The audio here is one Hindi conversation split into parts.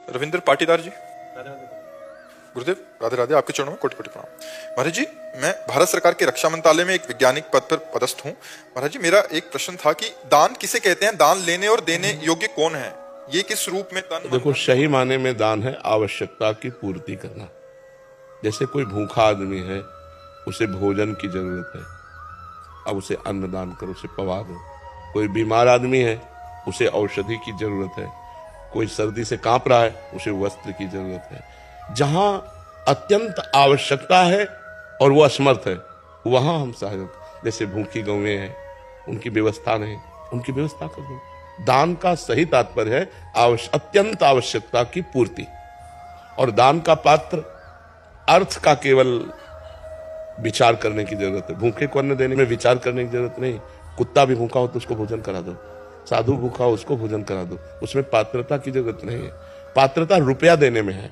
रविंद्र पाटीदार जी। गुरुदेव राधे राधे, आपके चरणों में कोटि कोटि प्रणाम। महाराज जी, मैं भारत सरकार के रक्षा मंत्रालय में एक वैज्ञानिक पद पर पदस्थ हूँ। महाराज जी, मेरा एक प्रश्न था कि दान किसे कहते हैं, दान लेने और देने योग्य कौन है, ये किस रूप में तन देखो, सही माने में दान है आवश्यकता की पूर्ति करना। जैसे कोई भूखा आदमी है, उसे भोजन की जरूरत है, अब उसे अन्न दान करो, उसे पवा दो। कोई बीमार आदमी है, उसे औषधि की जरूरत है। कोई सर्दी से कांप रहा है, उसे वस्त्र की जरूरत है। जहां अत्यंत आवश्यकता है और वो असमर्थ है, वहां हम सहयोग। जैसे भूखी गौएं हैं, उनकी व्यवस्था नहीं, उनकी व्यवस्था कर दो। दान का सही तात्पर्य है अत्यंत आवश्यकता की पूर्ति। और दान का पात्र अर्थ का केवल विचार करने की जरूरत है। भूखे को अन्न देने में विचार करने की जरूरत नहीं। कुत्ता भी भूखा हो तो उसको भोजन करा दो, साधु भूखा हो उसको भोजन करा दो, उसमें पात्रता की जरूरत नहीं है। पात्रता रुपया देने में है।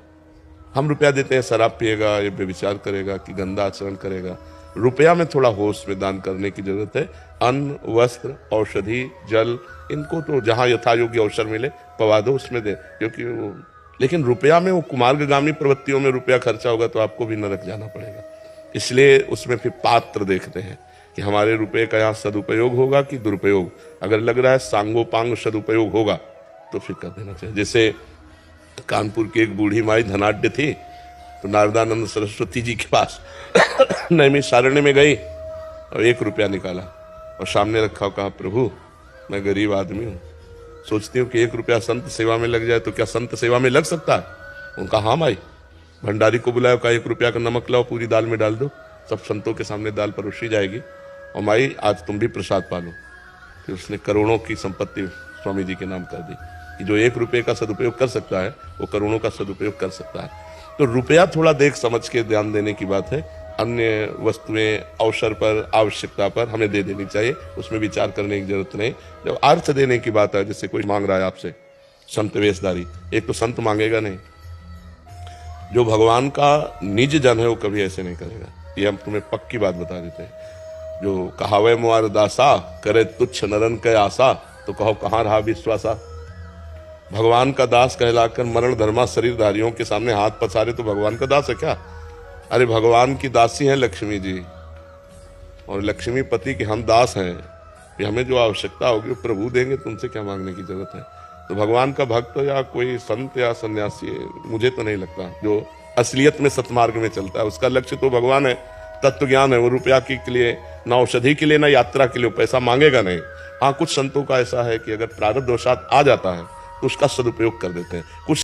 हम रुपया देते हैं, शराब पिएगा, ये विचार करेगा कि गंदा आचरण करेगा। रुपया में थोड़ा होश में दान करने की जरूरत है। अन्न, वस्त्र, औषधि, जल, इनको तो जहां यथा योग्य अवसर मिले पवा दो, उसमें दे। क्योंकि वो, लेकिन रुपया में वो कुमार्गामी प्रवृत्तियों में रुपया खर्चा होगा तो आपको भी नरक जाना पड़ेगा। इसलिए उसमें फिर पात्र देखते हैं कि हमारे रुपए का यहाँ सदुपयोग होगा कि दुरुपयोग। अगर लग रहा है सांगोपांग सदुपयोग होगा तो फिर कर देना चाहिए। जैसे कानपुर की एक बूढ़ी माई धनाढ्य थी, तो नारदानंद सरस्वती जी के पास नैमिषारण्य में गई और 1 रुपया निकाला और सामने रखा, कहा प्रभु मैं गरीब आदमी हूँ, सोचती हूँ कि 1 रुपया संत सेवा में लग जाए तो क्या संत सेवा में लग सकता है। उनका हाँ माई। भंडारी को बुलाया, कहा 1 रुपया का नमक लाओ, पूरी दाल में डाल दो, सब संतों के सामने दाल परोसी जाएगी और माई आज तुम भी प्रसाद पालो। फिर उसने करोड़ों की संपत्ति स्वामी जी के नाम कर दी कि जो 1 रुपये का सदुपयोग कर सकता है वो करोड़ों का सदुपयोग कर सकता है। तो रुपया थोड़ा देख समझ के ध्यान देने की बात है। अन्य वस्तुएं अवसर पर, आवश्यकता पर हमें दे देनी चाहिए, उसमें विचार करने की जरूरत नहीं। जब अर्थ देने की बात है, जैसे कोई मांग रहा है आपसे संत वेशधारी, एक तो संत मांगेगा नहीं, जो भगवान का निज जन है वो कभी ऐसे नहीं करेगा। ये हम तुम्हें पक्की बात बता देते हैं। जो कहावे मुआर दासा, करे तुच्छ नरन के आशा, तो कहो कहाँ रहा विश्वासा। भगवान का दास कहलाकर मरण धर्मा शरीरधारियों के सामने हाथ पसारे तो भगवान का दास है क्या? अरे भगवान की दासी हैं लक्ष्मी जी, और लक्ष्मी पति के हम दास हैं कि हमें जो आवश्यकता होगी वो प्रभु देंगे, तुमसे क्या मांगने की जरूरत है। तो भगवान का भक्त या कोई संत या सन्यासी, मुझे तो नहीं लगता जो असलियत में सतमार्ग में चलता है, उसका लक्ष्य तो भगवान है, तत्व ज्ञान है। वो रुपया के लिए, ना औषधि के लिए, ना यात्रा के लिए पैसा मांगेगा नहीं। हाँ, कुछ संतों का ऐसा है कि अगर प्रारब्ध वशात आ जाता है तो उसका सदुपयोग कर देते हैं। कुछ